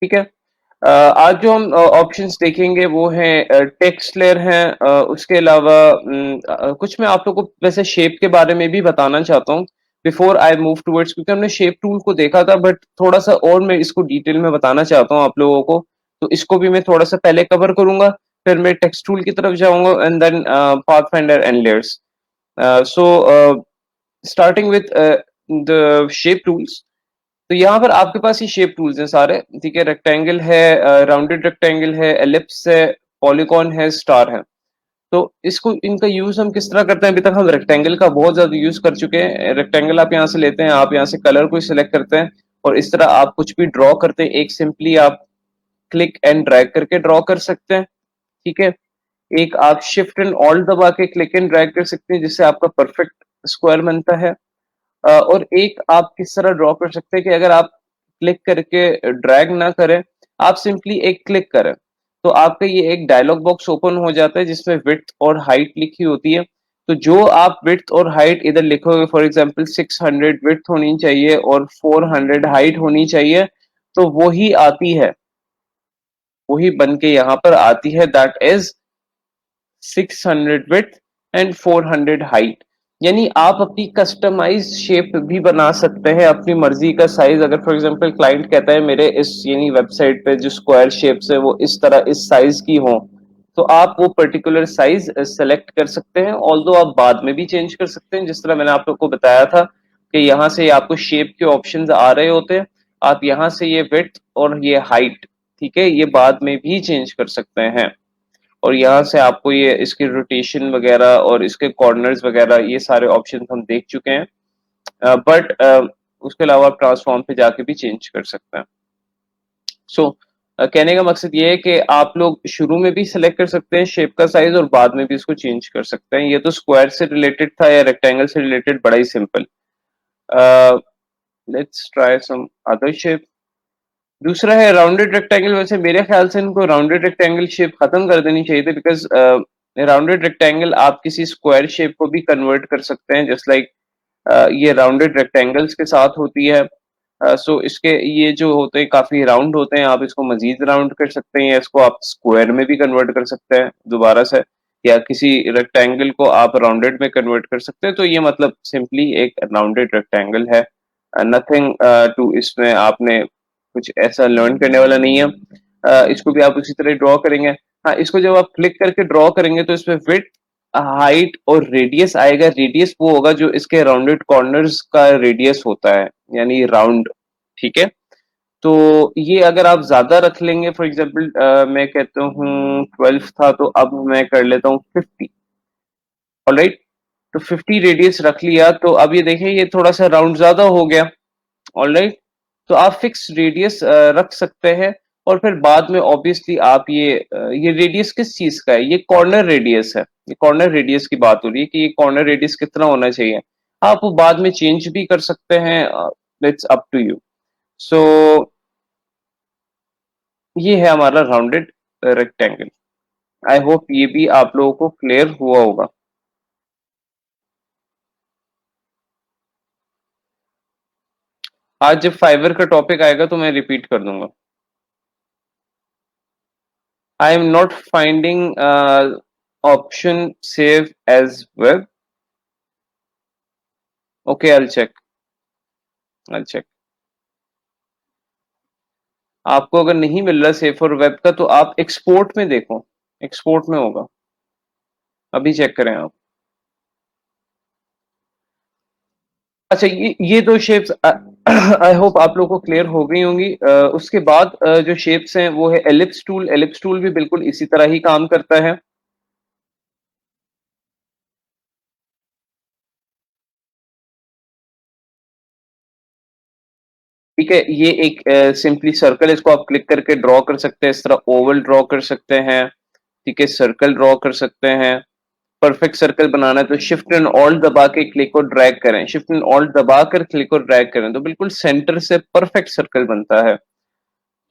ठीक है। आज जो हम ऑप्शंस देखेंगे वो हैं टेक्स्ट लेयर हैं, उसके अलावा कुछ मैं आप लोगों को वैसे शेप के बारे में भी बताना चाहता हूँ बिफोर आई मूव टूवर्ड्स, क्योंकि हमने शेप टूल को देखा था बट थोड़ा सा और मैं इसको डिटेल में बताना चाहता हूँ आप लोगों को। तो इसको भी मैं थोड़ा सा पहले कवर करूंगा, फिर मैं टेक्स्ट टूल की तरफ जाऊंगा and then path finder and layers. So starting with the shape tools. तो यहाँ पर आपके पास ये शेप टूल्स हैं सारे, ठीक है। रेक्टेंगल है, राउंडेड रेक्टेंगल है, एलिप्स है, पॉलीगॉन है, स्टार है। तो इसको इनका यूज हम किस तरह करते हैं? अभी तक हम रेक्टेंगल का बहुत ज्यादा यूज कर चुके हैं। रेक्टेंगल आप यहाँ से लेते हैं, आप यहाँ से कलर को सिलेक्ट करते हैं और इस तरह आप कुछ भी ड्रॉ करते हैं। एक सिंपली आप क्लिक एंड ड्रैग करके ड्रॉ कर सकते हैं, ठीक है। एक आप शिफ्ट एंड ऑल्ट दबा के क्लिक एंड ड्रैग कर सकते हैं, जिससे आपका परफेक्ट स्क्वायर बनता है। और एक आप किस तरह ड्रॉ कर सकते हैं कि अगर आप क्लिक करके ड्रैग ना करें, आप सिंपली एक क्लिक करें, तो आपका ये एक डायलॉग बॉक्स ओपन हो जाता है जिसमें विड्थ और हाइट लिखी होती है। तो जो आप विड्थ और हाइट इधर लिखोगे, फॉर एग्जांपल 600 विड्थ होनी चाहिए और 400 हाइट होनी चाहिए, तो वो ही आती है, वही बन के यहाँ पर आती है, that is 600 width and 400 height. यानी आप अपनी कस्टमाइज शेप भी बना सकते हैं, अपनी मर्जी का साइज। अगर फॉर एग्जांपल क्लाइंट कहता है मेरे इस यानी वेबसाइट पे जो स्क्वायर शेप्स है वो इस तरह इस साइज की हो, तो आप वो पर्टिकुलर साइज सेलेक्ट कर सकते हैं। ऑल्दो आप बाद में भी चेंज कर सकते हैं, जिस तरह मैंने आप लोग को बताया था कि यहाँ से आपको शेप के ऑप्शंस आ रहे होते हैं। आप यहाँ से ये विड्थ और ये हाइट, ठीक है, ये बाद में भी चेंज कर सकते हैं। और यहाँ से आपको ये इसके रोटेशन वगैरह और इसके कॉर्नर्स वगैरह ये सारे ऑप्शन हम देख चुके हैं, बट उसके अलावा आप ट्रांसफॉर्म पे जाके भी चेंज कर सकते हैं। सो कहने का मकसद ये है कि आप लोग शुरू में भी सिलेक्ट कर सकते हैं शेप का साइज और बाद में भी इसको चेंज कर सकते हैं। ये तो स्क्वायर से रिलेटेड था या रेक्टेंगल से रिलेटेड, बड़ा ही simple. Let's try some other shape. दूसरा है राउंडेड रेक्टेंगल। वैसे मेरे ख्याल से इनको राउंडेड रेक्टेंगल शेप खत्म कर देनी चाहिए थी, बिकॉज राउंडेड रेक्टेंगल आप किसी स्क्वायर शेप को भी कन्वर्ट कर सकते हैं, जस्ट लाइक ये राउंडेड रेक्टेंगल्स के साथ होती है। सो इसके ये जो होते हैं काफी राउंड होते हैं, आप इसको मजीद राउंड कर सकते हैं या इसको आप स्क्वायर में भी कन्वर्ट कर सकते हैं दोबारा से, या किसी रेक्टेंगल को आप राउंडेड में कन्वर्ट कर सकते हैं। तो ये मतलब सिंपली एक राउंडेड रेक्टेंगल है, नथिंग टू इसमें आपने कुछ ऐसा लर्न करने वाला नहीं है। इसको भी आप उसी तरह ड्रॉ करेंगे। हाँ, इसको जब आप क्लिक करके ड्रॉ करेंगे तो इसमें विड्थ, हाइट और रेडियस आएगा। रेडियस वो होगा जो इसके राउंडेड कॉर्नर्स का रेडियस होता है, यानी राउंड, ठीक है। तो ये अगर आप ज्यादा रख लेंगे, फॉर एग्जाम्पल मैं कहता हूँ 12 था, तो अब मैं कर लेता हूँ 50। ऑलराइट, तो 50 रेडियस रख लिया, तो अब ये देखें ये थोड़ा सा राउंड ज्यादा हो गया। ऑलराइट, तो आप फिक्स रेडियस रख सकते हैं। और फिर बाद में ऑब्वियसली आप ये रेडियस किस चीज का है? ये कॉर्नर रेडियस है। ये कॉर्नर रेडियस की बात हो रही है कि ये कॉर्नर रेडियस कितना होना चाहिए। आप वो बाद में चेंज भी कर सकते हैं, इट्स अप टू यू। सो ये है हमारा राउंडेड रेक्टेंगल। आई होप ये भी आप लोगों को क्लियर हुआ होगा। आज जब फाइवर का टॉपिक आएगा तो मैं रिपीट कर दूंगा। I am not finding option save as web. Okay, I'll check. I'll check. आपको अगर नहीं मिल रहा सेव फॉर वेब का, तो आप एक्सपोर्ट में देखो, एक्सपोर्ट में होगा। अभी चेक करें आप। अच्छा, ये दो शेप्स आई होप आप लोगों को क्लियर हो गई होंगी। उसके बाद जो शेप्स हैं वो है एलिप्स टूल। एलिप्स टूल भी बिल्कुल इसी तरह ही काम करता है। ठीक है, ये एक सिंपली सर्कल, इसको आप क्लिक करके ड्रॉ कर सकते हैं। इस तरह ओवल ड्रॉ कर सकते हैं, ठीक है, सर्कल ड्रॉ कर सकते हैं। परफेक्ट सर्कल बनाना है तो शिफ्ट एंड ऑल्ट दबा के क्लिक और ड्रैग करें, शिफ्ट एंड ऑल्ट दबा कर क्लिक और ड्रैग करें, तो बिल्कुल सेंटर से परफेक्ट सर्कल बनता है।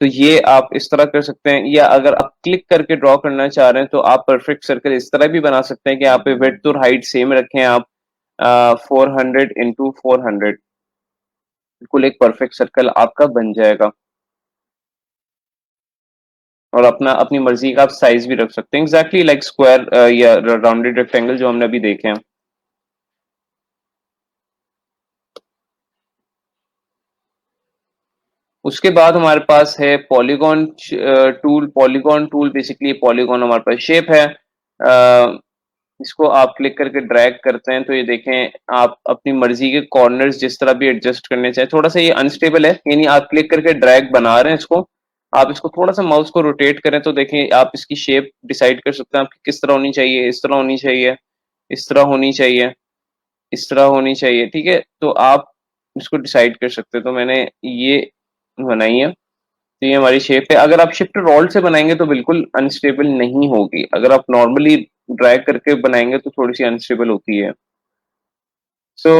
तो ये आप इस तरह कर सकते हैं, या अगर आप क्लिक करके ड्रॉ करना चाह रहे हैं तो आप परफेक्ट सर्कल इस तरह भी बना सकते हैं कि आप विड्थ और हाइट सेम रखें आप, 400 into 400, बिल्कुल एक परफेक्ट सर्कल आपका बन जाएगा। और अपना अपनी मर्जी का आप साइज भी रख सकते हैं, एग्जैक्टली लाइक स्क्वायर या राउंडेड रेक्टेंगल जो हमने अभी देखे हैं। उसके बाद हमारे पास है polygon tool. Polygon tool basically polygon हमारे पास शेप है, इसको आप क्लिक करके ड्रैग करते हैं तो ये देखें आप अपनी मर्जी के कॉर्नर्स जिस तरह भी एडजस्ट करने चाहें। थोड़ा सा ये अनस्टेबल है, यानी आप क्लिक करके ड्रैग बना रहे हैं इसको, आप इसको थोड़ा सा माउस को रोटेट करें तो देखें आप इसकी शेप डिसाइड कर सकते हैं आपकी किस तरह होनी चाहिए, इस तरह होनी चाहिए, इस तरह होनी चाहिए, इस तरह होनी चाहिए, ठीक है। तो आप इसको डिसाइड कर सकते हैं। तो मैंने ये बनाई है, तो ये हमारी शेप है। अगर आप शिफ्ट रोल से बनाएंगे तो बिल्कुल अनस्टेबल नहीं होगी, अगर आप नॉर्मली ड्रैग करके बनाएंगे तो थोड़ी सी अनस्टेबल होती है। सो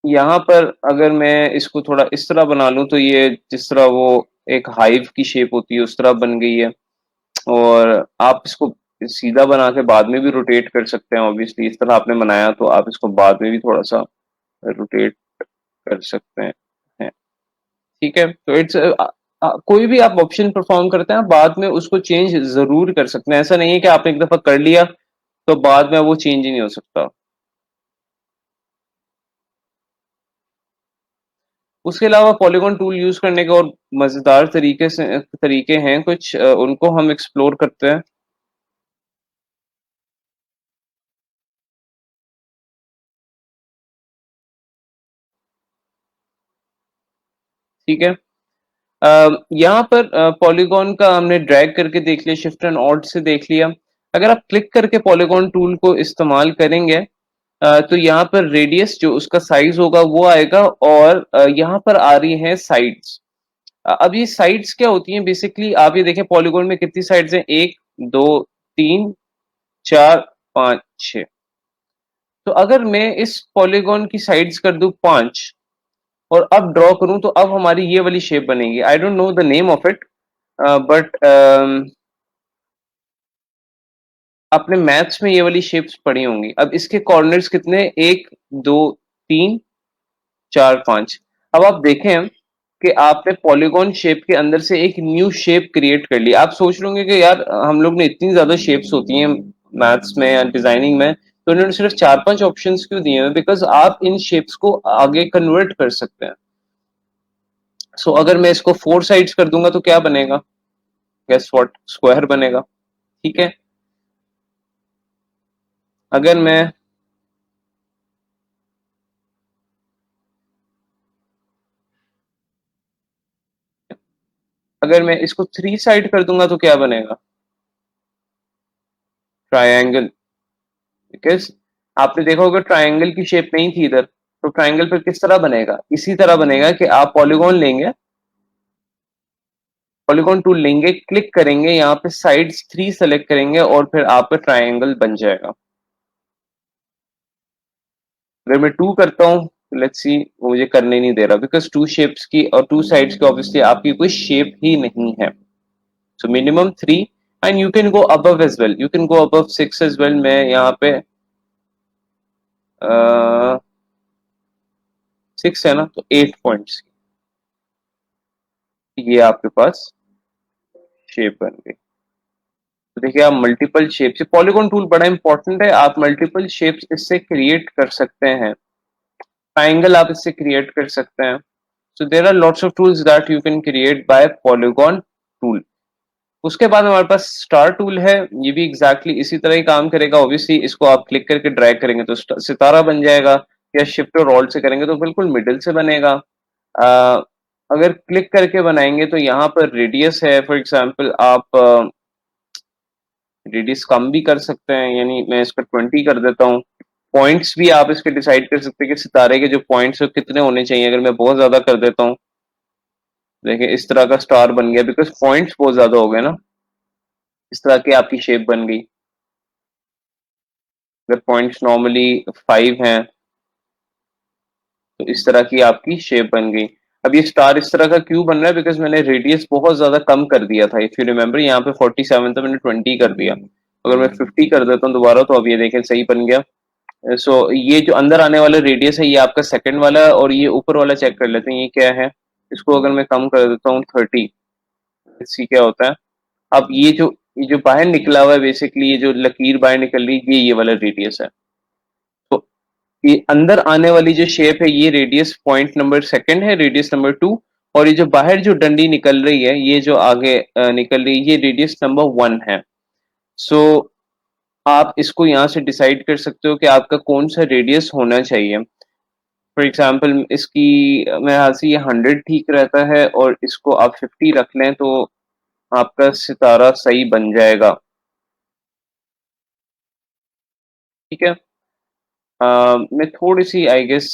यहाँ पर अगर मैं इसको थोड़ा इस तरह बना लूं तो ये जिस तरह वो एक हाइव की शेप होती है उस तरह बन गई है। और आप इसको सीधा बना के बाद में भी रोटेट कर सकते हैं, ऑब्वियसली इस तरह आपने बनाया तो आप इसको बाद में भी थोड़ा सा रोटेट कर सकते हैं, ठीक है। तो इट्स कोई भी आप ऑप्शन परफॉर्म करते हैं बाद में उसको चेंज जरूर कर सकते हैं, ऐसा नहीं है कि आपने एक दफा कर लिया तो बाद में वो चेंज ही नहीं हो सकता। उसके अलावा पॉलीगॉन टूल यूज करने के और मजेदार तरीके हैं कुछ, उनको हम एक्सप्लोर करते हैं। ठीक है, यहाँ पर पॉलीगॉन का हमने ड्रैग करके देख लिया, शिफ्ट एंड ऑल्ट से देख लिया। अगर आप क्लिक करके पॉलीगॉन टूल को इस्तेमाल करेंगे तो यहाँ पर रेडियस जो उसका साइज होगा वो आएगा, और यहाँ पर आ रही है साइड्स। अब ये साइड्स क्या होती हैं बेसिकली, आप ये देखें पॉलीगॉन में कितनी साइड्स हैं, एक, दो, तीन, चार, पांच, छह। तो अगर मैं इस पॉलीगॉन की साइड्स कर दूं पांच और अब ड्रॉ करूं तो अब हमारी ये वाली शेप बनेगी। I don't know the name of it, but आपने मैथ्स में ये वाली शेप्स पढ़ी होंगी। अब इसके कॉर्नर्स कितने, एक, दो, तीन, चार, पांच। अब आप देखें कि आपने पॉलीगॉन शेप के अंदर से एक न्यू शेप क्रिएट कर ली। आप सोच रहे कि यार हम लोग ने इतनी ज्यादा शेप्स होती हैं मैथ्स में या डिजाइनिंग में, तो उन्होंने सिर्फ चार पांच ऑप्शंस क्यों दिए हैं, बिकॉज आप इन शेप्स को आगे कन्वर्ट कर सकते हैं। सो अगर मैं इसको फोर साइड्स कर दूंगा तो क्या बनेगा, गेस व्हाट, स्क्वायर बनेगा, ठीक है। अगर मैं अगर मैं इसको थ्री साइड कर दूंगा तो क्या बनेगा, ट्रायंगल। बिकॉज आपने देखा होगा ट्रायंगल की शेप नहीं थी इधर, तो ट्रायंगल फिर किस तरह बनेगा, इसी तरह बनेगा कि आप पॉलीगॉन लेंगे, पॉलीगॉन टूल लेंगे, क्लिक करेंगे, यहाँ पे साइड्स थ्री सेलेक्ट करेंगे और फिर आपका ट्रायंगल बन जाएगा। अगर मैं टू करता हूँ, लेट्स सी, वो मुझे करने नहीं दे रहा बिकॉज टू शेप्स की और टू साइड्स की ऑब्वियसली आपकी कोई शेप ही नहीं है। So minimum three, and you can go above as well, you can go above six as well. मैं यहाँ पे सिक्स है ना, तो एट पॉइंट्स ये आपके पास शेप बन गई। तो देखिए आप मल्टीपल शेप से, पॉलीगॉन टूल बड़ा इंपॉर्टेंट है, आप मल्टीपल शेप्स इससे क्रिएट कर सकते हैं। ट्राइंगल आप इससे क्रिएट कर सकते हैं। So there are lots of tools that you can create by polygon tool. उसके बाद हमारे पास स्टार टूल है, ये भी एग्जैक्टली exactly इसी तरह ही काम करेगा। ऑब्वियसली इसको आप क्लिक करके ड्रैग करेंगे तो सितारा बन जाएगा, या शिफ्ट और ऑल्ट से करेंगे तो बिल्कुल मिडिल से बनेगा। अगर क्लिक करके बनाएंगे तो यहाँ पर रेडियस है, फॉर एग्जांपल आप रेडियस कम भी कर सकते हैं, यानी मैं इसका 20 कर देता हूँ। पॉइंट्स भी आप इसके डिसाइड कर सकते हैं कि सितारे के जो पॉइंट्स है कितने होने चाहिए। अगर मैं बहुत ज्यादा कर देता हूँ, देखिए इस तरह का स्टार बन गया बिकॉज पॉइंट्स बहुत ज्यादा हो गए ना, इस तरह की आपकी शेप बन गई। अगर पॉइंट्स नॉर्मली 5 हैं तो इस तरह की आपकी शेप बन गई। अब ये स्टार इस तरह का क्यों बन रहा है, बिकॉज मैंने रेडियस बहुत ज्यादा कम कर दिया था। इफ यू रिमेम्बर यहाँ पे 47 था, मैंने 20 कर दिया। अगर मैं 50 कर देता हूँ दोबारा तो अब ये देखें सही बन गया। सो ये जो अंदर आने वाला रेडियस है ये आपका सेकंड वाला है, और ये ऊपर वाला चेक कर लेते हैं ये क्या है। इसको अगर मैं कम कर देता हूँ 30, सी क्या होता है। अब ये जो बाहर निकला हुआ है बेसिकली, ये जो लकीर बाहर निकल रही है, ये वाला रेडियस है। तो ये अंदर आने वाली जो शेप है, ये रेडियस पॉइंट नंबर सेकंड है, रेडियस नंबर 2। और ये जो बाहर जो डंडी निकल रही है, ये जो आगे निकल रही है, ये रेडियस नंबर 1 है। सो आप इसको यहाँ से डिसाइड कर सकते हो कि आपका कौन सा रेडियस होना चाहिए। फॉर एग्जाम्पल इसकी मेरे ख्याल से ये 100 ठीक रहता है, और इसको आप 50 रख लें तो आपका सितारा सही बन जाएगा। ठीक है। मैं थोड़ी सी आई गेस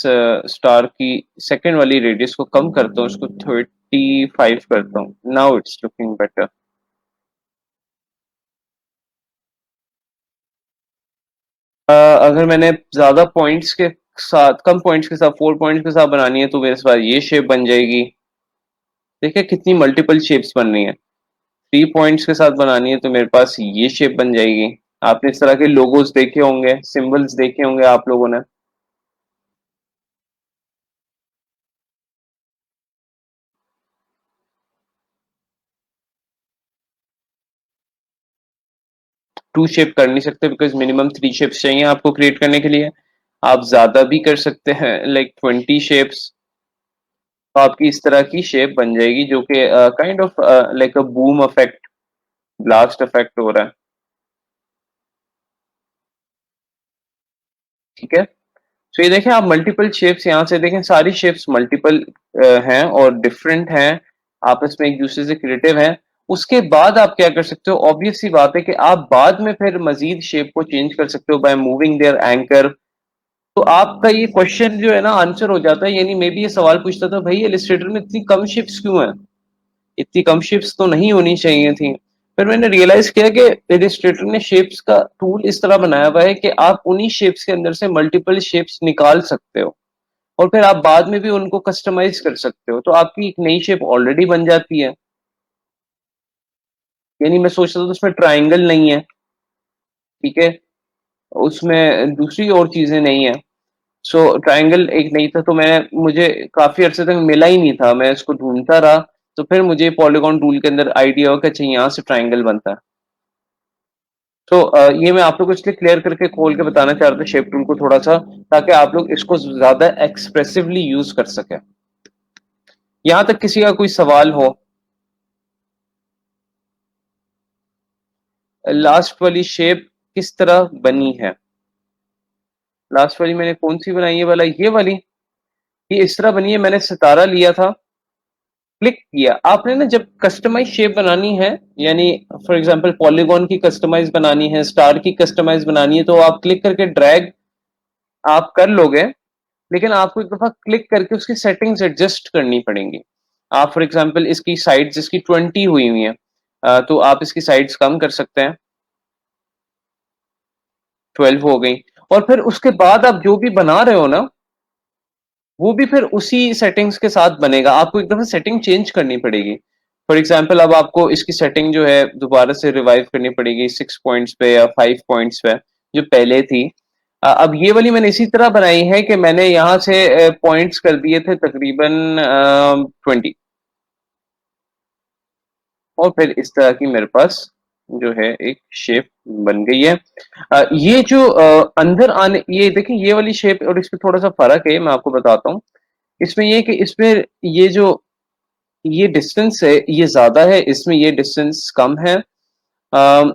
स्टार की सेकंड वाली रेडियस को कम करता हूँ, इसको 35 करता हूँ। Now it's looking better. अगर मैंने ज्यादा पॉइंट्स के साथ, कम पॉइंट्स के साथ, 4 पॉइंट्स के साथ बनानी है तो मेरे पास ये शेप बन जाएगी। देखिए कितनी मल्टीपल शेप्स बन रही हैं। 3 पॉइंट्स के साथ बनानी है तो मेरे पास ये शेप बन जाएगी। आपने इस तरह के लोगोस देखे होंगे, सिंबल्स देखे होंगे आप लोगों ने। 2 शेप कर नहीं सकते, बिकॉज मिनिमम 3 शेप्स चाहिए आपको क्रिएट करने के लिए। आप ज्यादा भी कर सकते हैं, लाइक 20 शेप्स। तो आपकी इस तरह की शेप बन जाएगी, जो कि kind of like a boom effect, blast effect हो रहा है। ठीक है। तो ये देखें आप, मल्टीपल शेप्स यहाँ से देखें, सारी शेप्स मल्टीपल हैं और डिफरेंट हैं, आपस में एक दूसरे से क्रिएटिव हैं। उसके बाद आप क्या कर सकते हो, ऑब्वियस सी बात है कि आप बाद में फिर मजीद शेप को चेंज कर सकते हो बाय मूविंग देयर एंकर। तो आपका ये क्वेश्चन जो है ना आंसर हो जाता है। यानी मैं भी ये सवाल पूछता था, भाई इलिस्ट्रेटर में इतनी कम शिप्स क्यों है, इतनी कम शिप्स तो नहीं होनी चाहिए थी। फिर मैंने रियलाइज किया कि इलिस्ट्रेटर ने शेप्स का टूल इस तरह बनाया हुआ है कि आप उन्हीं शेप्स के अंदर से मल्टीपल शेप्स निकाल सकते हो, और फिर आप बाद में भी उनको कस्टमाइज कर सकते हो, तो आपकी एक नई शेप ऑलरेडी बन जाती है। यानी मैं सोच रहा था तो उसमें ट्राइंगल नहीं है, ठीक है, उसमें दूसरी और चीजें नहीं है। सो ट्रायंगल एक नहीं था, तो मैं मुझे काफी अरसे तक मिला ही नहीं था, मैं इसको ढूंढता रहा। तो फिर मुझे पॉलीगॉन टूल के अंदर आइडिया हो कि अच्छा यहाँ से ट्रायंगल बनता है। तो ये मैं आप लोग को इसलिए क्लियर करके खोल के बताना चाह रहा था शेप टूल को थोड़ा सा, ताकि आप लोग इसको ज्यादा एक्सप्रेसिवली यूज कर सके। यहाँ तक किसी का कोई सवाल हो। लास्ट वाली शेप किस तरह बनी है? लास्ट वाली मैंने कौन सी बनाई है वाला, ये वाली। ये इस तरह बनी है, मैंने सितारा लिया था, क्लिक किया आपने ना, जब कस्टमाइज शेप बनानी है, यानी फॉर एग्जांपल पॉलीगॉन की कस्टमाइज बनानी है, स्टार की कस्टमाइज बनानी है, तो आप क्लिक करके ड्रैग आप कर लोगे। लेकिन आपको एक दफा क्लिक करके उसकी सेटिंग्स एडजस्ट करनी पड़ेंगी। आप फॉर एग्जांपल इसकी साइड्स इसकी 20 हुई हुई हैं, तो आप इसकी साइड्स कम कर सकते हैं, 12 हो गई। और फिर उसके बाद आप जो भी बना रहे हो ना, वो भी फिर उसी सेटिंग्स के साथ बनेगा। आपको एक दफा सेटिंग चेंज करनी पड़ेगी। फॉर एग्जाम्पल अब आपको इसकी सेटिंग जो है दोबारा से रिवाइव करनी पड़ेगी 6 पॉइंट्स पे या 5 पॉइंट्स पे, जो पहले थी। अब ये वाली मैंने इसी तरह बनाई है कि मैंने यहाँ से पॉइंट्स कर दिए थे तकरीबन 20, और फिर इस तरह की मेरे पास जो है एक शेप बन गई है। ये जो अंदर आने, ये देखिए ये वाली शेप और इसमें थोड़ा सा फर्क है, मैं आपको बताता हूँ। इसमें ये कि इसमें ये जो ये डिस्टेंस है ये ज्यादा है, इसमें ये डिस्टेंस कम है। अम,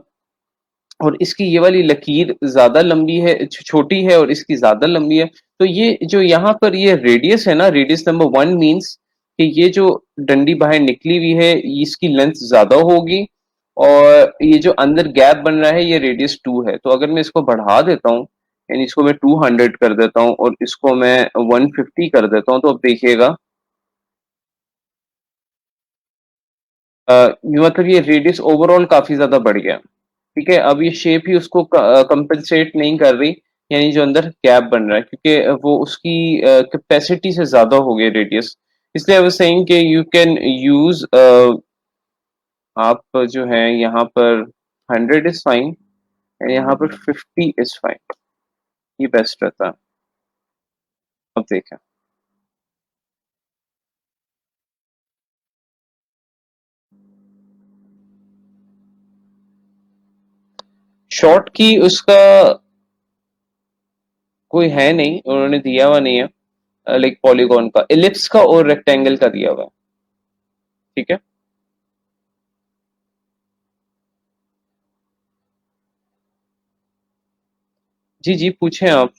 और इसकी ये वाली लकीर ज्यादा लंबी है, छोटी है, और इसकी ज्यादा लंबी है। तो ये जो यहाँ पर ये रेडियस है ना, रेडियस नंबर 1 मींस कि ये जो डंडी बाहर निकली हुई है इसकी लेंथ ज्यादा होगी, और ये जो अंदर गैप बन रहा है ये रेडियस 2 है। तो अगर मैं इसको बढ़ा देता हूँ, यानी इसको मैं 200 कर देता हूँ और इसको मैं 150 कर देता हूँ, तो अब देखिएगा मतलब ये रेडियस ओवरऑल काफी ज्यादा बढ़ गया। ठीक है, अब ये शेप ही उसको कंपनसेट नहीं कर रही, यानी जो अंदर गैप बन रहा है, क्योंकि वो उसकी कैपेसिटी से ज्यादा हो गया रेडियस। इसलिए आई वाज सेइंग कि यू कैन यूज, आप जो है यहाँ पर 100 इज फाइन, यहाँ पर 50 इज फाइन, ये बेस्ट रहता है। अब देखें, शॉर्ट की उसका कोई है नहीं, उन्होंने दिया हुआ नहीं है, लाइक पॉलीगॉन का, इलिप्स का और रेक्टेंगल का दिया हुआ है। ठीक है, जी जी पूछें आप।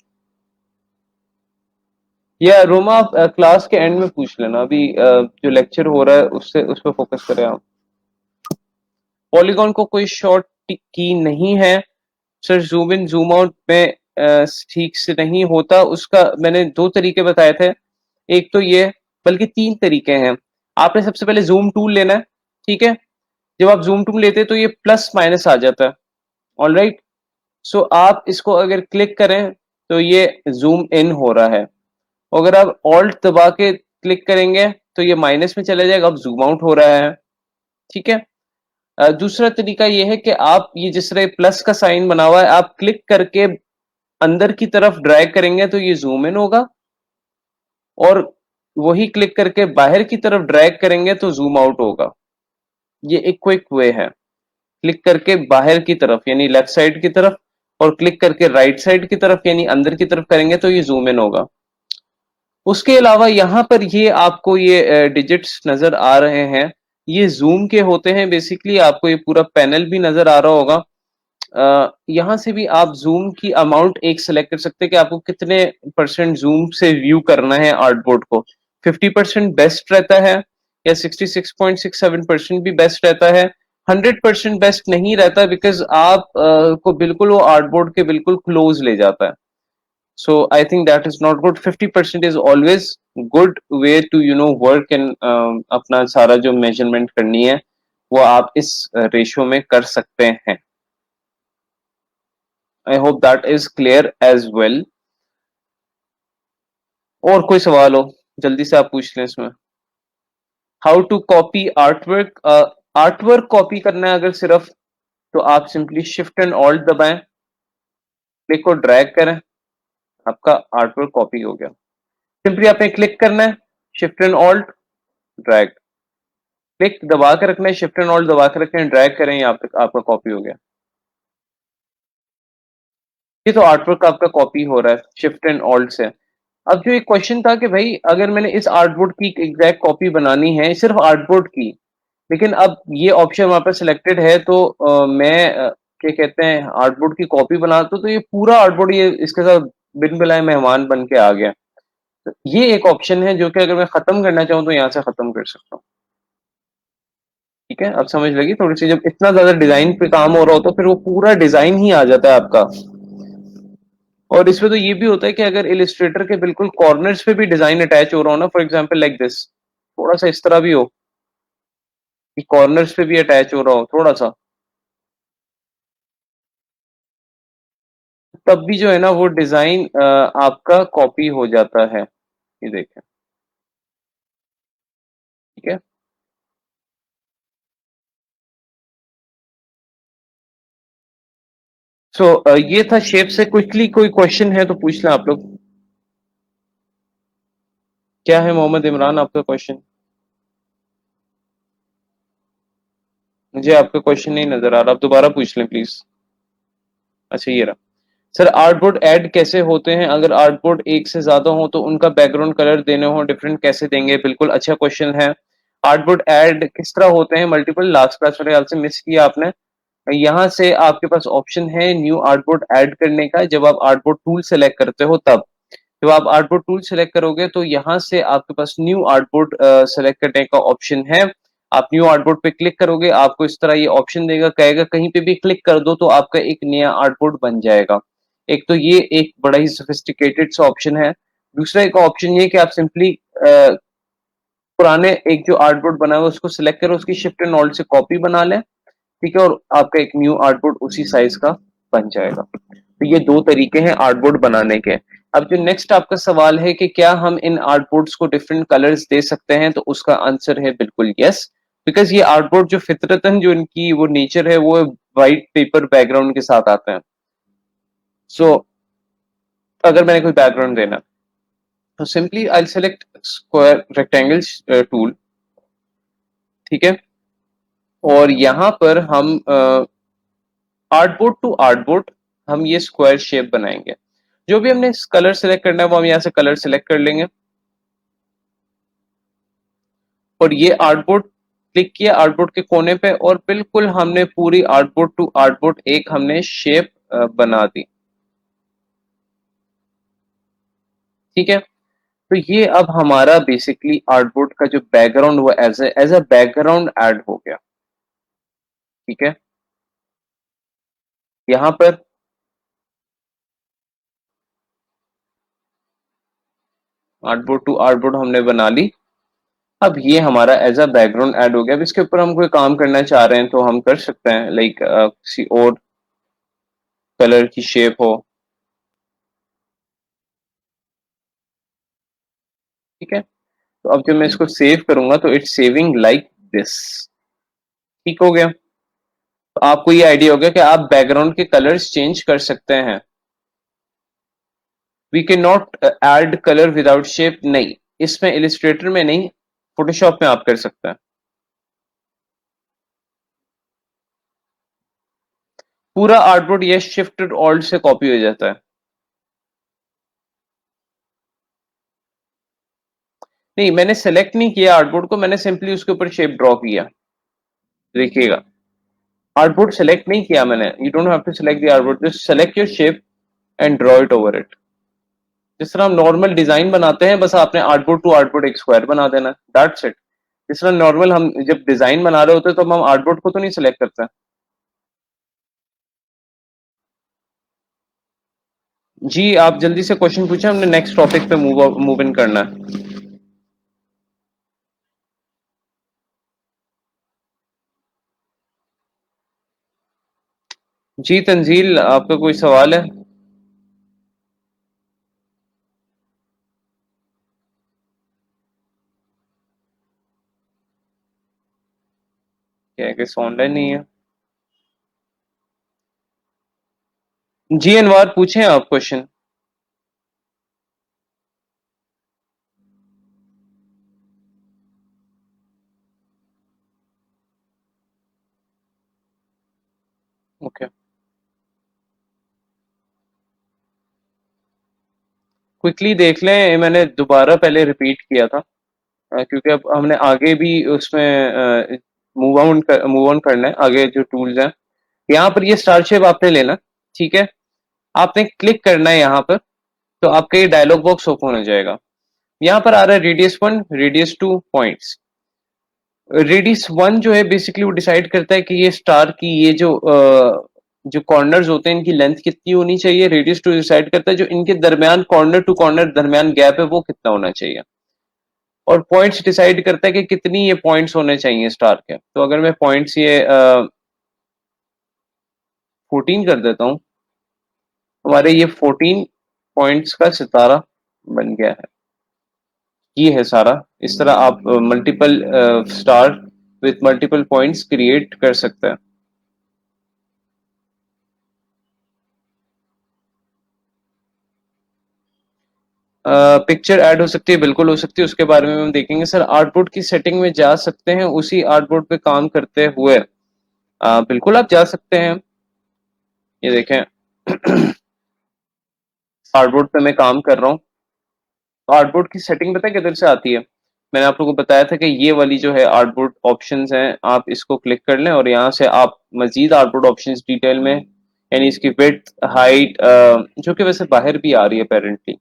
या रोमा आप क्लास के एंड में पूछ लेना, अभी जो लेक्चर हो रहा है उससे उस पर फोकस करें आप। पॉलीगॉन को कोई शॉर्ट की नहीं है sir, zoom in zoom out में ठीक से नहीं होता, उसका मैंने दो तरीके बताए थे। एक तो ये, बल्कि तीन तरीके हैं। आपने सबसे पहले जूम टूल लेना है, ठीक है। जब आप जूम टूल लेते हैं तो ये प्लस माइनस आ जाता है, ऑल राइट। सो आप इसको अगर क्लिक करें तो ये जूम इन हो रहा है, अगर आप ऑल्ट दबा के क्लिक करेंगे तो ये माइनस में चला जाएगा, अब जूम आउट हो रहा है। ठीक है। दूसरा तरीका ये है कि आप ये जिस तरह प्लस का साइन बना हुआ है, आप क्लिक करके अंदर की तरफ ड्रैग करेंगे तो ये जूम इन होगा, और वही क्लिक करके बाहर की तरफ ड्रैग करेंगे तो जूम आउट होगा। ये एक क्विक वे है, क्लिक करके बाहर की तरफ यानी लेफ्ट साइड की तरफ, और क्लिक करके राइट साइड की तरफ यानी अंदर की तरफ करेंगे तो ये जूम इन होगा। उसके अलावा यहाँ पर ये आपको ये डिजिट्स नजर आ रहे हैं, ये जूम के होते हैं बेसिकली। आपको ये पूरा पैनल भी नजर आ रहा होगा। यहाँ से भी आप जूम की अमाउंट एक सेलेक्ट कर सकते हैं कि आपको कितने परसेंट जूम से व्यू करना है आर्टबोर्ड को। 50% बेस्ट रहता है, या 66.67% भी बेस्ट रहता है। 100% बेस्ट नहीं रहता, बिकॉज आप को बिल्कुल वो आर्टबोर्ड के बिल्कुल क्लोज ले जाता है। So I think that is not good. 50% is always good way to work and अपना सारा जो मेजरमेंट करनी है वो आप इस रेशियो में कर सकते हैं। I hope that is clear as well. और कोई सवाल हो जल्दी से आप पूछ लें इसमें। How to copy artwork, artwork copy करना है अगर सिर्फ, तो आप सिंपली शिफ्ट एंड ऑल्ट दबाएं, क्लिक को ड्रैग करें, आपका आर्टवर्क कॉपी हो गया। सिंपली आपने क्लिक करना है, shift and alt, drag, click दबा के रखना है, शिफ्ट एंड ऑल्ट दबा के रखें, ड्रैग करें, यहाँ पे आपका कॉपी हो गया। ये तो आर्टवर्क आपका कॉपी हो रहा है शिफ्ट एंड ऑल्ट से। अब जो एक क्वेश्चन था कि भाई अगर मैंने इस आर्टबोर्ड की एग्जैक्ट कॉपी बनानी है, सिर्फ आर्टबोर्ड की, लेकिन अब ये ऑप्शन वहां पर सिलेक्टेड है, तो मैं क्या कहते हैं आर्टबोर्ड की कॉपी बनाता हूं, तो ये पूरा आर्टबोर्ड ये इसके साथ बिन बुलाए मेहमान बन के आ गया। तो ये एक ऑप्शन है जो कि अगर मैं खत्म करना चाहूँ तो यहाँ से खत्म कर सकता हूँ। ठीक है, अब समझ लगी थोड़ी सी। जब इतना ज्यादा डिजाइन पे काम हो रहा हो तो फिर वो पूरा डिजाइन ही आ जाता है आपका। और इसमें तो ये भी होता है कि अगर इलिस्ट्रेटर के बिल्कुल कॉर्नर्स पे भी डिजाइन अटैच हो रहा हो ना, फॉर एग्जांपल लाइक दिस, थोड़ा सा इस तरह भी हो कि कॉर्नर्स पे भी अटैच हो रहा हो थोड़ा सा, तब भी जो है ना वो डिजाइन आपका कॉपी हो जाता है। ये देखें, ठीक है। सो ये था शेप से। क्विकली कोई क्वेश्चन है तो पूछ लें आप लोग। क्या है मोहम्मद इमरान आपका क्वेश्चन? मुझे आपका क्वेश्चन नहीं नजर आ रहा, आप दोबारा पूछ लें प्लीज। अच्छा ये रहा। सर आर्टबोर्ड ऐड कैसे होते हैं, अगर आर्टबोर्ड एक से ज्यादा हो तो उनका बैकग्राउंड कलर देने हो डिफरेंट कैसे देंगे? बिल्कुल अच्छा क्वेश्चन है। आर्टबोर्ड ऐड किस तरह होते हैं मल्टीपल, लास्ट क्लास मेरे ख्याल से मिस किया आपने। यहाँ से आपके पास ऑप्शन है न्यू आर्टबोर्ड ऐड करने का, जब आप आर्टबोर्ड टूल सेलेक्ट करते हो तब। जब आप आर्टबोर्ड टूल सेलेक्ट करोगे तो यहाँ से आपके पास न्यू आर्टबोर्ड सेलेक्ट करने का ऑप्शन है। आप न्यू आर्टबोर्ड पे क्लिक करोगे, आपको इस तरह ये ऑप्शन देगा, कहेगा कहीं पे भी क्लिक कर दो तो आपका एक नया आर्टबोर्ड बन जाएगा। एक तो ये एक बड़ा ही सोफिस्टिकेटेड सा ऑप्शन है। दूसरा एक ऑप्शन ये कि आप सिंपली पुराने एक जो आर्टबोर्ड बना हुआ है उसको सिलेक्ट करो, उसकी शिफ्ट एंड ऑल्ट से कॉपी बना लें, ठीक है, और आपका एक न्यू आर्टबोर्ड उसी साइज का बन जाएगा। तो ये दो तरीके हैं आर्टबोर्ड बनाने के। अब जो नेक्स्ट आपका सवाल है कि क्या हम इन आर्टबोर्ड्स को डिफरेंट कलर्स दे सकते हैं, तो उसका आंसर है बिल्कुल यस। बिकॉज ये आर्टबोर्ड जो फितरतन जो इनकी वो नेचर है वो व्हाइट पेपर बैकग्राउंड के साथ आते हैं। सो अगर मैंने कोई बैकग्राउंड देना, तो simply I select square rectangles tool, ठीक है, और यहाँ पर हम आर्टबोर्ड टू आर्टबोर्ड हम ये स्क्वायर शेप बनाएंगे। जो भी हमने कलर सेलेक्ट करना है वो हम यहाँ से कलर सेलेक्ट कर लेंगे और ये आर्टबोर्ड क्लिक किया आर्टबोर्ड के कोने पे और बिल्कुल हमने पूरी आर्टबोर्ड टू आर्टबोर्ड एक हमने शेप बना दी। ठीक है, तो ये अब हमारा बेसिकली आर्टबोर्ड का जो बैकग्राउंड वो एज अ बैकग्राउंड ऐड हो गया। ठीक है, यहाँ पर आर्टबोर्ड टू आर्टबोर्ड हमने बना ली। अब ये हमारा एज अ बैकग्राउंड ऐड हो गया। अब इसके ऊपर हम कोई काम करना चाह रहे हैं तो हम कर सकते हैं, लाइक किसी और कलर की शेप हो। ठीक है, तो अब जब मैं इसको सेव करूंगा तो इट्स सेविंग लाइक दिस। ठीक हो गया, तो आपको ये आइडिया हो गया कि आप बैकग्राउंड के कलर्स चेंज कर सकते हैं। We can not add colour without shape, नहीं, इसमें इलिस्ट्रेटर में नहीं, फोटोशॉप में आप कर सकते हैं। पूरा आर्टबोर्ड ये शिफ्ट ऑल्ट से कॉपी हो जाता है। नहीं, मैंने सेलेक्ट नहीं किया आर्टबोर्ड को, मैंने सिंपली उसके ऊपर शेप ड्रॉ किया। देखिएगा, आर्टबोर्ड सेलेक्ट नहीं किया मैंने। You don't have to select the artboard, just select your shape and draw it over it. जिस तरह हम नॉर्मल डिजाइन बनाते हैं, बस आपने आर्टबोर्ड टू आर्टबोर्ड एक स्क्वायर बना देना, दैट्स इट। जिस तरह नॉर्मल हम जब डिजाइन बना रहे होते हैं तो हम आर्टबोर्ड को तो नहीं सिलेक्ट करते। जी, आप जल्दी से क्वेश्चन पूछे, हमने नेक्स्ट टॉपिक पे मूव इन करना है। जी तंजील, आपका कोई सवाल है? क्या है कि ऑनलाइन नहीं है? जी अनवार, पूछें आप क्वेश्चन। ओके, क्विकली देख लें, मैंने दोबारा पहले रिपीट किया था क्योंकि अब हमने आगे भी उसमें मूव ऑन करना है। आगे जो टूल्स हैं, यहाँ पर ये स्टार शेप आपने लेना। ठीक है, आपने क्लिक करना है यहाँ पर, तो आपका ये डायलॉग बॉक्स ओपन हो जाएगा। यहाँ पर आ रहा है रेडियस 1, रेडियस 2 पॉइंट्स। रेडियस 1 जो है बेसिकली वो डिसाइड करता है कि ये स्टार की ये जो कॉर्नर्स होते हैं इनकी लेंथ कितनी होनी चाहिए। रेडियस 2 डिसाइड करता है जो इनके दरमियान कॉर्नर टू कॉर्नर दरमियान गैप है वो कितना होना चाहिए। और पॉइंट्स डिसाइड करता है कि कितनी ये पॉइंट्स होने चाहिए स्टार के। तो अगर मैं पॉइंट्स ये 14 कर देता हूँ, हमारे ये 14 पॉइंट्स का सितारा बन गया है। ये है सारा। इस तरह आप multiple star with multiple points create कर सकते हैं। पिक्चर ऐड हो सकती है, बिल्कुल हो सकती है, उसके बारे में हम देखेंगे। सर आर्टबोर्ड की सेटिंग में जा सकते हैं उसी आर्टबोर्ड पे काम करते हुए? बिल्कुल आप जा सकते हैं। ये देखें, आर्टबोर्ड पे मैं काम कर रहा हूँ। तो आर्टबोर्ड की सेटिंग पता है किधर से आती है? मैंने आप लोगों को बताया था कि ये वाली जो है आर्टबोर्ड ऑप्शंस हैं, आप इसको क्लिक कर लें और यहाँ से आप मजीद आर्टबोर्ड ऑप्शंस डिटेल में, यानी इसकी विड्थ, हाइट, जो कि वैसे बाहर भी आ रही है अपेरेंटली,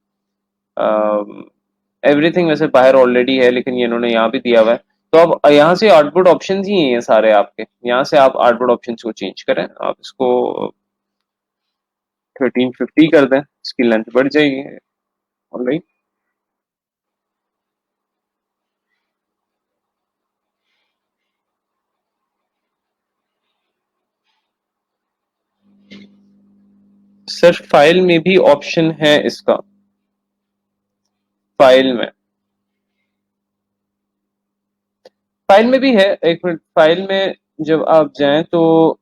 एवरीथिंग वैसे बाहर ऑलरेडी है लेकिन ये इन्होंने यहाँ भी दिया हुआ है। तो अब यहाँ से आर्टबोर्ड ऑप्शंस ही हैं सारे आपके, यहाँ से आप आर्टबोर्ड ऑप्शंस को चेंज करें। आप इसको 1350 कर दें, इसकी लेंथ बढ़ जाएगी। ऑलराइट, सर फाइल में भी ऑप्शन है इसका। फाइल में, फाइल में भी है, एक मिनट। फाइल में जब आप जाएं तो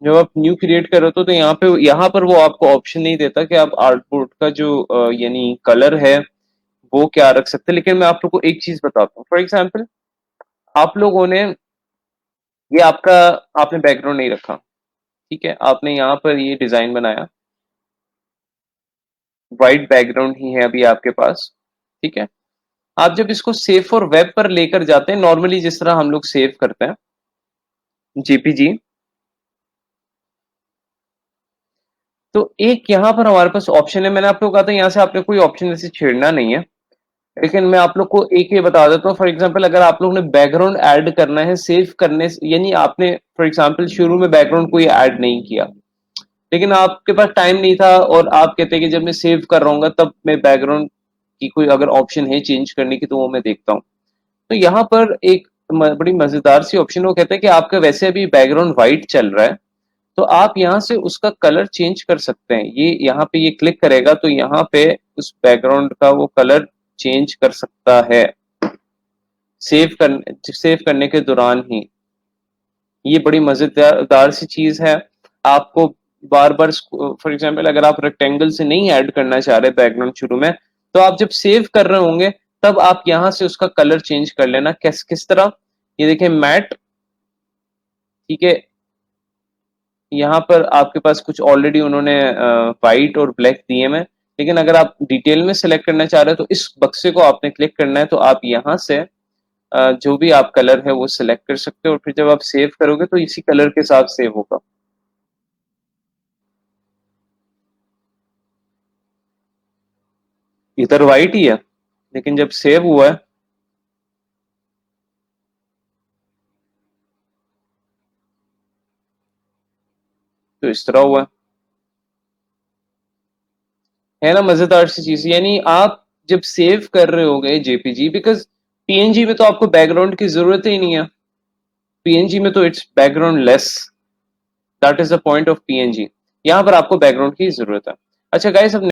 जब आप न्यू क्रिएट करो तो यहाँ पर वो आपको ऑप्शन नहीं देता कि आप आर्टबोर्ड का जो यानी कलर है वो क्या रख सकते हैं। लेकिन मैं आप लोग को एक चीज बताता हूँ। फॉर एग्जाम्पल, आप लोगों ने ये आपका आपने बैकग्राउंड नहीं रखा, ठीक है, आपने यहाँ पर ये डिजाइन बनाया, वाइट बैकग्राउंड ही है अभी आपके पास। ठीक है, आप जब इसको सेव फॉर वेब पर लेकर जाते हैं, नॉर्मली जिस तरह हम लोग सेव करते हैं जेपीजी, तो एक यहाँ पर हमारे पास ऑप्शन है। मैंने आप लोग कहा था यहाँ से आपने कोई ऑप्शन ऐसे छेड़ना नहीं है, लेकिन मैं आप लोग को एक ये बता देता हूँ। फॉर एग्जांपल अगर आप लोग ने बैकग्राउंड ऐड करना है सेव करने से, यानी आपने फॉर एग्जांपल शुरू में बैकग्राउंड कोई ऐड नहीं किया, लेकिन आपके पास टाइम नहीं था और आप कहते हैं कि जब मैं सेव कर रहा हूँ तब मैं बैकग्राउंड की कोई अगर ऑप्शन है चेंज करने की तो वो मैं देखता हूँ। तो यहाँ पर एक बड़ी मजेदार सी ऑप्शन, वो कहते हैं कि आपका वैसे अभी बैकग्राउंड व्हाइट चल रहा है, तो आप यहाँ से उसका कलर चेंज कर सकते हैं। ये यहाँ पे ये क्लिक करेगा तो यहाँ पे उस बैकग्राउंड का वो कलर चेंज कर सकता है सेव करने के दौरान ही। ये बड़ी मजेदार सी चीज है। आपको बार बार फॉर एग्जांपल अगर आप रेक्टेंगल से नहीं ऐड करना चाह रहे बैकग्राउंड शुरू में, तो आप जब सेव कर रहे होंगे तब आप यहां से उसका कलर चेंज कर लेना। किस किस तरह, ये देखें मैट, ठीक है, यहाँ पर आपके पास कुछ ऑलरेडी उन्होंने वाइट और ब्लैक दिए हैं, लेकिन अगर आप डिटेल में सेलेक्ट करना चाह रहे हैं तो इस बक्से को आपने क्लिक करना है, तो आप यहाँ से जो भी आप कलर है वो सिलेक्ट कर सकते हो और फिर जब आप सेव करोगे तो इसी कलर के साथ सेव होगा। इधर वाइट ही है, लेकिन जब सेव हुआ है तो इस तरह हुआ है ना। मजेदार सी चीज, यानी आप जब सेव कर रहे हो गए जेपीजी, बिकॉज पीएनजी में तो आपको बैकग्राउंड की जरूरत ही नहीं है। पीएनजी में तो it's background less, that is the point of PNG. यहाँ पर आपको बैकग्राउंड की जरूरत है। अच्छा गाइस, अब